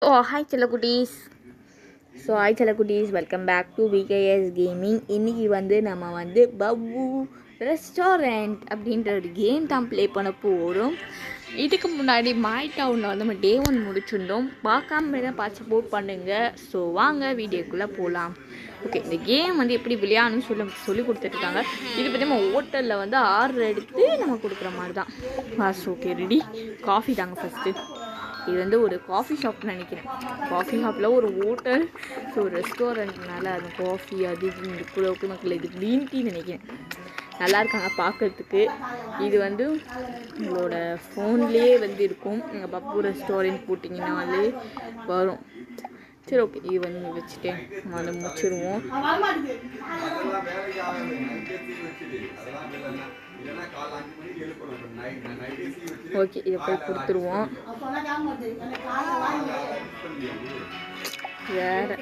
Hi Chelakutties. Hi Chelakutties, welcome back to VKS Gaming. இன்னைக்கு நம்ம பவ்வு restaurant அப்படின்ற ஒரு கேம் தான் ப்ளே பண்ண போகிறோம். இதுக்கு முன்னாடி மை டவுனில் நம்ம டே 1 முடிச்சிருந்தோம். பார்க்காம பார்த்து சப்போர்ட் பண்ணுங்கள். ஸோ வாங்க வீடியோக்குள்ளே போகலாம். ஓகே, இந்த கேம் எப்படி விளையாடணும்னு சொல்லி கொடுத்துட்ருக்காங்க. இது பற்றி நம்ம ஹோட்டலில் ஆர்டர் எடுத்து நம்ம கொடுக்குற மாதிரி தான். Okay, ready. காஃபி தாங்க ஃபஸ்ட்டு. இது ஒரு காஃபி ஷாப்னு நினைக்கிறேன். காஃபி ஷாப்பில் ஒரு ஹோட்டல், ஸோ ரெஸ்டாரண்ட்னால அது காஃபி அது இது கூட ஓகே மக்கள். இது க்ரீன் டீ நினைக்கிறேன். நல்லா இருக்காங்க பார்க்கறதுக்கு. இது உங்களோட ஃபோன்லேயே இருக்கும். நீங்கள் பப்பு ரெஸ்டாரண்ட் போட்டிங்கனாலே வரும். சரி ஓகே, இது வச்சுட்டேன். நம்ம முடிச்சிடுவோம். ஓகே, இதை போய் கொடுத்துருவோம். வேற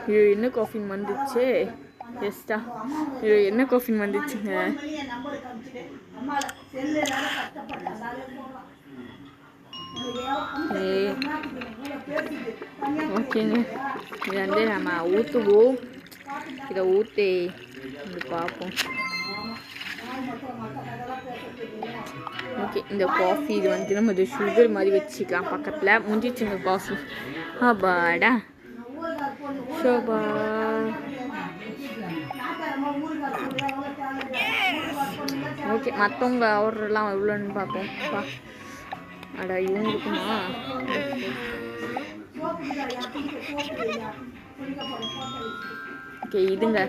ஐயோ என்ன காஃபின் வந்துச்சு. எஸ்டா ஐயோ என்ன காஃபின் வந்துச்சுங்க. ஓகேங்க, இது நம்ம ஊற்றுவோம். இதை ஊற்றி பார்ப்போம். ஓகே, இந்த காஃபி இது நம்ம இது சுகர் மாதிரி வச்சுக்கலாம் பக்கத்தில். முடிஞ்சிச்சுங்க காஃபி. அப்பாடா ஷோபா. ஓகே, மற்றவங்க ஆர்டர்லாம் எவ்வளோன்னு பார்ப்போம். அடா இவங்க இருக்குமா? ஓகே, இதுங்க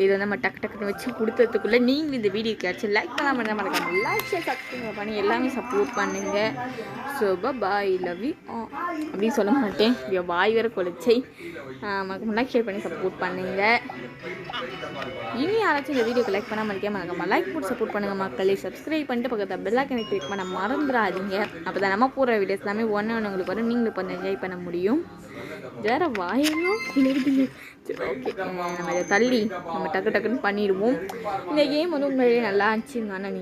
இது நம்ம டக்குன்னு வச்சு கொடுத்ததுக்குள்ளே நீங்கள் இந்த வீடியோ கேட்சி லைக் பண்ணாமல் என்ன மறக்காம லைக் ஷேர் சப்ஸ்கிரைப் பண்ணி எல்லாமே சப்போர்ட் பண்ணுங்கள். ஸோ பாய், லவ் யூ அப்படின்னு சொல்ல மாட்டேன். பாய் வேறு கொலைச்சை. மறக்காம லைக் ஷேர் பண்ணி சப்போர்ட் பண்ணுங்கள். இனி யாராச்சும் இந்த வீடியோக்கு லைக் பண்ணாமல் இருக்கேன் மறக்காம லைக் போட்டு சப்போர்ட் பண்ணுங்கள் மக்களே. சப்ஸ்கிரைப் பண்ணிட்டு பக்கத்தில் பெல் ஐக்கனை கிளிக் பண்ண மறந்துடாதீங்க. அப்போ தான் நம்ம போகிற வீடியோஸ் எல்லாமே ஒன்று உங்களுக்கு வரும். நீங்களும் கொஞ்சம் என்ஜாய் பண்ண முடியும். வேறு வாயெல்லாம் குளிருதுங்க. சரி ஓகே, நம்ம இதை தள்ளி நம்ம டக்குன்னு பண்ணிடுவோம். இந்த கேம் உண்மையிலேயே நல்லா இருந்துச்சுங்க. ஆனால்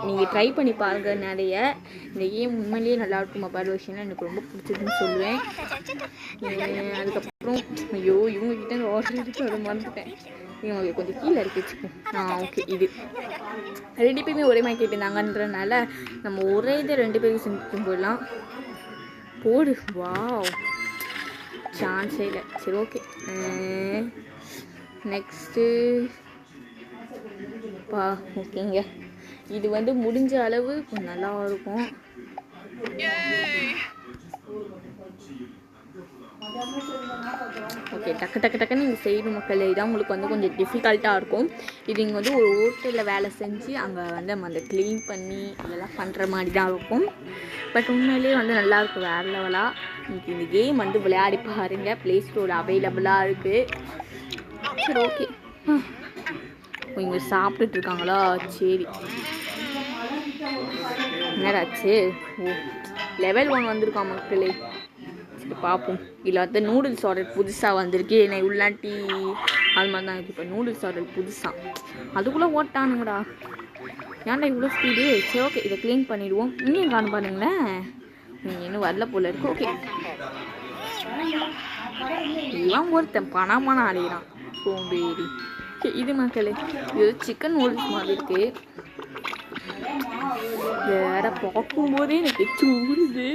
நீங்கள் ட்ரை பண்ணி பாருங்கள். நிறைய இந்த கேம் உண்மையிலேயே நல்லா இருக்கும். மொபைல் வெர்ஷனில் எனக்கு ரொம்ப பிடிச்சதுன்னு சொல்லுவேன். அதுக்கப்புறம் ஐயோ இவங்ககிட்ட இந்த ஆர்டர் எடுத்து அதை மறந்துட்டேன். இவங்க கொஞ்சம் கீழே இறக்கி வச்சுப்போம். ஓகே, இது 2 பேருமே ஒரே மாதிரி கேட்டிருந்தாங்கன்றனால நம்ம ஒரே இதை 2 பேரும் செஞ்சுட்டு போயிடலாம். போடு. வாவ், சான்ஸே இல்லை. சரி ஓகே, நெக்ஸ்ட்டு ஓகேங்க. இது முடிஞ்ச அளவு கொஞ்சம் நல்லா இருக்கும். ஓகே, டக்குன்னு நீங்கள் செய்யணும் மக்கள். இதான் உங்களுக்கு கொஞ்சம் டிஃபிகல்ட்டாக இருக்கும். இது நீங்கள் ஒரு ஹோட்டலில் வேலை செஞ்சு அங்கே நம்ம அந்த க்ளீன் பண்ணி அதெல்லாம் பண்ணுற மாதிரி தான் இருக்கும். பட் உண்மையிலேயே நல்லாயிருக்கும் வேறு லெவலாக. இன்னைக்கு இந்த கேம் விளையாடி பாருங்க. ப்ளே ஸ்டோர் அவைலபிளாக இருக்குது. சரி ஓகே, இங்கே சாப்பிட்டுட்டு இருக்காங்களா? சரி, என்னடாச்சு? ஓ, லெவல் 1 வந்திருக்கான் மக்களே. சரி பார்ப்போம். இதில் நூடுல்ஸ் ஆர்டர் புதுசாக வந்திருக்கு. நான் உள்ளாட்டி அது மாதிரி தான் இருக்குது. இப்போ நூடுல்ஸ் ஆர்டர் புதுசாக அதுக்குள்ளே ஓட்டானுங்கடா. ஏன்டா இவ்வளோ ஸ்பீடு? சரி ஓகே, இதை க்ளீன் பண்ணிவிடுவோம். இன்னும் காணும் பாருங்களேன். இன்னும் வரல போல இருக்கு. ஓகே, இவன் ஒருத்தன் பணமான அடையிறான் சோம்பேறி. இது மக்களே, இது சிக்கன் நூடுல்ஸ் மாதிரி இருக்கு. வேற பார்க்கும்போதே எனக்கு சூடுது.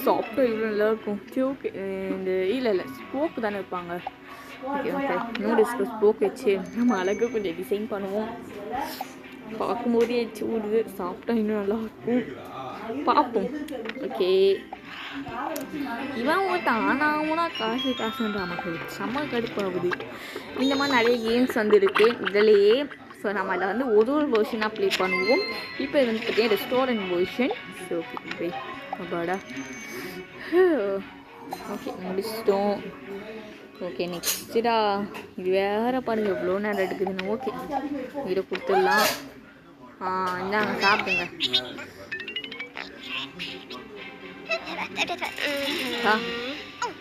சாப்பிட்டா இவ்வளோ நல்லா இருக்கும். சரி ஓகே, இந்த இல்லை ஸ்போக்கு தானே வைப்பாங்க. ஓகே ஓகே, நூடுல்ஸ்க்கு ஸ்போக் வச்சு நம்ம அழகாக கொஞ்சம் டிசைன் பண்ணுவோம். பார்க்கும்போதே சூடுது. சாப்பிட்டா இன்னும் நல்லாயிருக்கும். பார்ப்போம். ஓகே, இவன் ஆனாவுனா காசுன்றா மக்கள். செம்ம கடுப்பாகுது. இந்த மாதிரி நிறைய கேம்ஸ் இருக்குது இதிலேயே. ஸோ நம்ம அதில் ஒரு வெர்ஷனாக ப்ளே பண்ணுவோம். இப்போ இது பார்த்தீங்கன்னா ரெஸ்டாரண்ட் வெர்ஷன். ஸோ ஓகே அப்பாடா. ஓகே, முடிச்சிட்டோம். ஓகே, நெக்ஸ்ட்டுடா இது வேறு பாருங்கள் எவ்வளோ நேரம் எடுக்குதுன்னு. ஓகே, இதை கொடுத்துடலாம். இந்தாங்க சாப்பிடுங்க.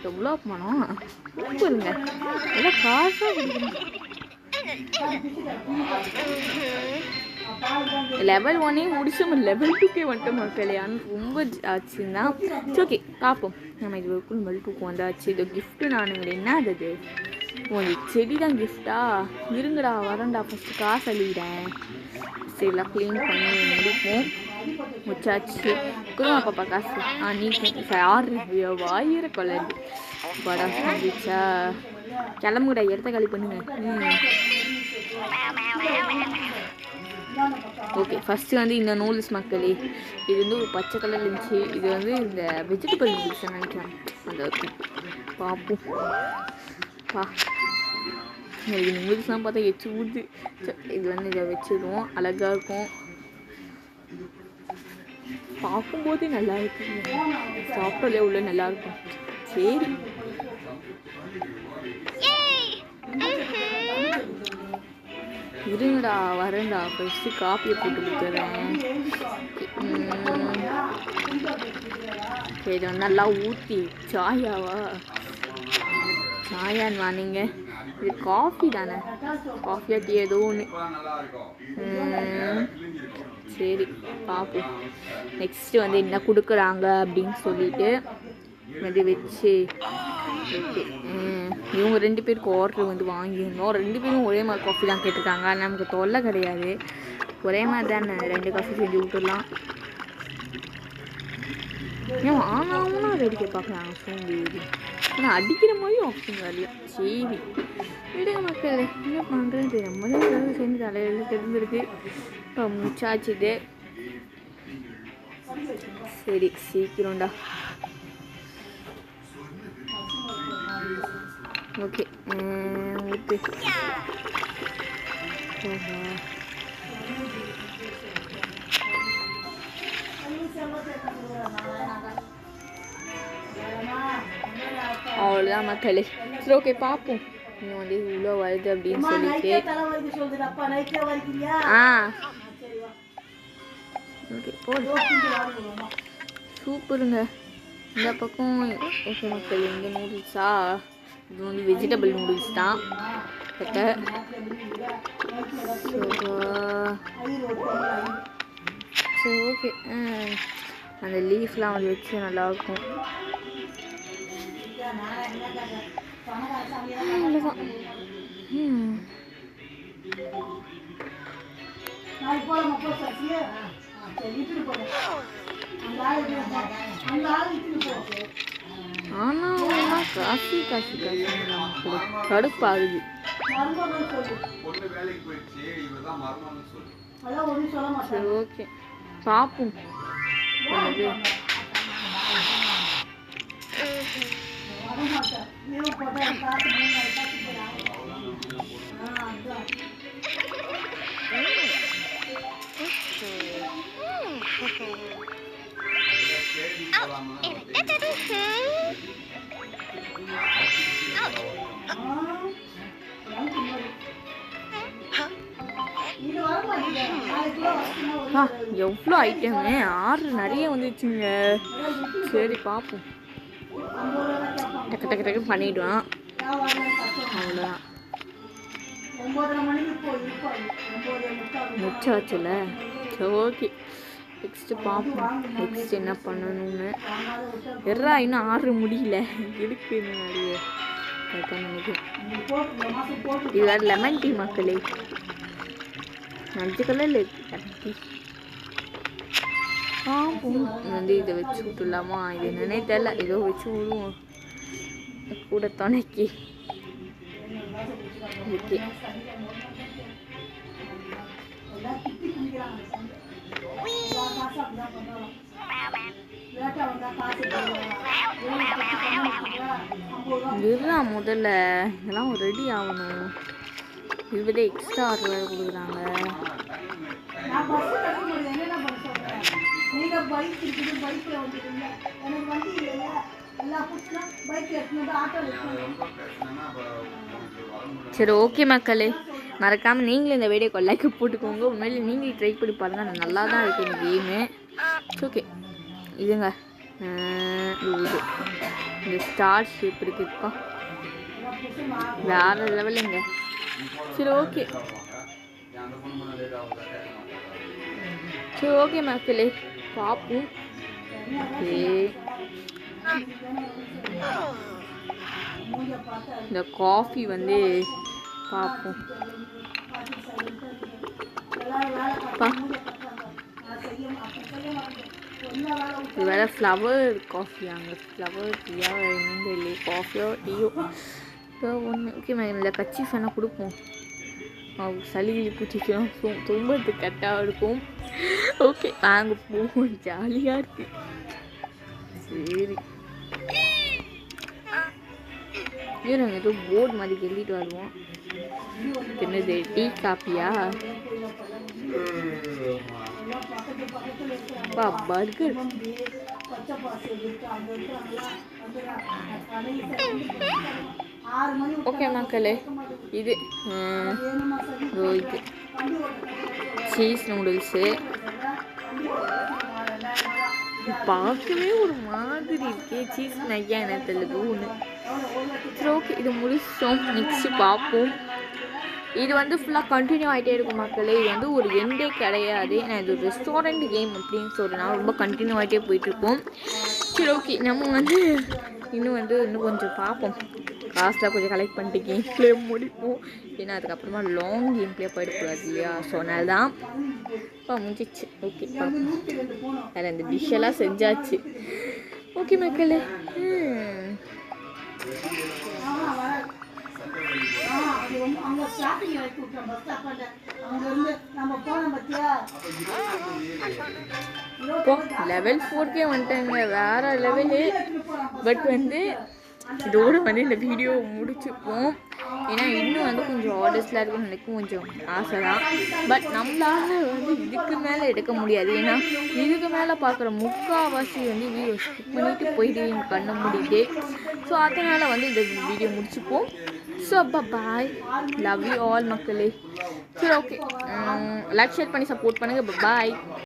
எவ்வளோ பணம் சூப்பருங்க. நல்லா காசாக கொடுக்குறேன். லெவல் 1 முடிச்சோம், லெவல் 2 வந்துட்டு மக்களே. ஆனால் ரொம்ப ஆச்சுன்னா ஓகே பார்ப்போம். நம்ம இது வரைக்கும் லெவல் 2 வந்தாச்சு. இது கிஃப்ட்டு நானுங்களே, என்ன அது உங்களுக்கு செடி தான் கிஃப்டா? இருங்கடா வரேன்டா, ஃபஸ்ட்டு காசு அள்ளிக்கிறேன். சரிலாம் க்ளீன் பண்ணி முடிப்போம். முச்சாச்சு குருமா பாப்பா காசு. நீ யாரு வாயிர கொள்ளது படா வந்துச்சா? கிளம்புடா, இடத்த காலி பண்ணுங்க. ஓகே ஃபஸ்ட்டு வந்து இந்த நூடுல்ஸ் மக்களே, இது வந்து ஒரு பச்சை கலர் இருந்துச்சு. இது வந்து இந்த வெஜிடபிள் நூடுல்ஸ் நினைக்கிறேன். அந்த பார்ப்போம் பா. எனக்கு நூடுல்ஸ்லாம் பார்த்தா எச்சு ஊடுது. இது வந்து இதை வச்சிடுவோம், அழகாக இருக்கும். பார்க்கும்போதே நல்லா இருக்குங்க, சாப்பிட்டாலே உள்ள நல்லா இருக்கும். சரி இருங்கடா வரேன்டா, ஃபஸ்ட்டு காப்பியை போட்டு கொடுத்துட்றேன். சரி நல்லா ஊற்றி சாயாவா? சாயான்னு வாங்க, இது காஃபி தானே, காஃபியா டீ ஏதோ ஒன்று. சரி பார்ப்போம் நெக்ஸ்ட்டு வந்து என்ன கொடுக்குறாங்க அப்படின்னு சொல்லிட்டு வந்து வச்சு. ஓகே இவங்க 2 பேருக்கு ஆர்டர் வந்து வாங்கியிருந்தோம். 2 பேரும் ஒரே மாதிரி காஃபி தான் கேட்டிருக்காங்க. நமக்கு தொல்லை கிடையாது, ஒரே மாதிரி தானே 2 காஃபி செஞ்சு விட்டுடலாம். ஏன் ஆனாவும்னா வேடிக்கை பார்க்குறாங்க சோம்பேறி. ஆனால் அடிக்கிற மாதிரி ஆப்ஷன் வரலையா? சரி விடுங்க மக்கள், என்ன பண்ணுறது, நம்மளே ஏதாவது செஞ்சு தலையில் தெரிஞ்சிருக்கு. இப்போ முச்சாச்சுது. சரி சீக்கிரம்டா. ஓகே ஊற்று. அவ்வளோதான் மக்களே. சரி ஓகே பார்ப்போம் இன்னும் வந்து இவ்வளோ வருது அப்படின்னு சொல்லிட்டு. ஓகே சூப்பருங்க. இந்த பக்கம் ஓகே மக்கள், இந்த நூடுல்ஸா? இது வந்து வெஜிடபிள் நூடுல்ஸ் தான். சரி ஓகே அந்த லீஃப்லாம் வந்து வச்சு நல்லாயிருக்கும். அவ்வளோதான். ஆனால் காசு காசு காசு கடுப்பாகுது. சரி ஓகே பார்ப்போம். எவ்வளோ ஐட்டமே ஆர்டர் நிறைய வந்துச்சுங்க. சரி பார்ப்போம், டக்கு டக்கு டக்கு பண்ணிவிடுவான். அவ்வளோதான் முச்சாச்சுல. சரி ஓகே நெக்ஸ்ட்டு பார்ப்போம் நெக்ஸ்ட் என்ன பண்ணணும்னு. எறா இன்னும் ஆர்டர் முடியல, இருக்கு நிறைய நினைக்கிறேன். இது வேறு லெமன் டீ மக்களே, 5 கலரில் இருக்கு டீ. பார்ப்போம் வந்து இதை வச்சு விட்டுலாமா? இது என்னன்னே தெரியல, ஏதோ வச்சு விடுவோம் கூட துணைக்கி. ஓகே இதுதான் முதல்ல இதெல்லாம் ரெடி ஆகணும். இதுவே எக்ஸ்ட்ரா ஆர்டர் வேறு கொடுக்குறாங்க. சரி ஓகே மக்களே, மறக்காமல் நீங்களும் இந்த வீடியோக்கு லைக் போட்டுக்கோங்க. உண்மையிலே நீங்களும் ட்ரை பண்ணி பாருங்கள், நல்லா தான் இருக்குது இந்த கேமு. ஓகே இதுங்க இது இந்த ஸ்டார் ஷேப் இருக்குப்பா, வேறு லெவலுங்க. சரி ஓகே சரி ஓகே மக்களே பார்ப்போம். ஓகே இந்த காஃபி வந்து பார்ப்போம். இது வேறு ஃப்ளவர் காஃபி, அங்கே ஃப்ளவர் டீயா என்னன்னு தெரியல, காஃபியோ டீயோ ஒன்று. ஓகே இந்த கட்சி ஃபேனாக கொடுப்போம். சளிகிளி பூச்சிக்கும் தும்பத்துக்கு கரெக்டாக இருக்கும். ஓகே வாங்க போவோம், ஜாலியாக இருக்கு. சரி நாங்கள் ஏதோ போர்டு மாதிரி எழுதிட்டு வருவோம். என்னது டீ காப்பியா? பர்கர். ஓகே மக்களே இது இது சீஸ் நூடுல்ஸு பார்க்கவே ஒரு மாதிரி இருக்கு. சீஸ் நையா என்ன தெரியல ஒன்று. சரி ஓகே இது முடிச்சோம். நெக்ஸ்ட்டு பார்ப்போம். இது வந்து ஃபுல்லாக கண்டினியூ ஆகிட்டே இருக்கும் மக்களே. இது வந்து ஒரு எண்டே கிடையாது. நான் இது ஒரு ரெஸ்டாரண்ட் கேம் அப்படின்னு சொல்கிறேன், ரொம்ப கண்டினியூ ஆகிட்டே போயிட்டுருப்போம். சரி ஓகே நம்ம வந்து இன்னும் கொஞ்சம் பார்ப்போம். காசுலாம் கொஞ்சம் கலெக்ட் பண்ணிட்டு கேம் ப்ளே முடிப்போம். ஏன்னா அதுக்கப்புறமா லாங் கேம் ப்ளே போயிடக்கூடாது இல்லையா? ஸோ அதனால தான் முடிஞ்சிச்சு. ஓகே அதில் அந்த டிஷ்ஷெல்லாம் செஞ்சாச்சு. ஓகே மக்களே லெவல் 4 வந்துட்டாங்க, வேற லெவலு. பட் வந்து இதோடு வந்து இந்த வீடியோ முடிச்சுப்போம். ஏன்னா இன்னும் வந்து கொஞ்சம் ஆர்டர்ஸ்லாம் இருக்குன்னு எனக்கும் கொஞ்சம் ஆசை தான். பட் நம்மளால் வந்து இதுக்கு மேலே எடுக்க முடியாது. ஏன்னா இதுக்கு மேலே பார்க்குற முக்கால்வாசி வந்து வீடியோ ஸ்கிப் பண்ணிவிட்டு போயிட்டு பண்ண முடியுது. ஸோ அதனால் வந்து இந்த வீடியோ முடிச்சுப்போம். So bye, love you all மக்களே. சரி ஓகே லைக் ஷேர் பண்ணி சப்போர்ட் பண்ணுங்கள். பாய்.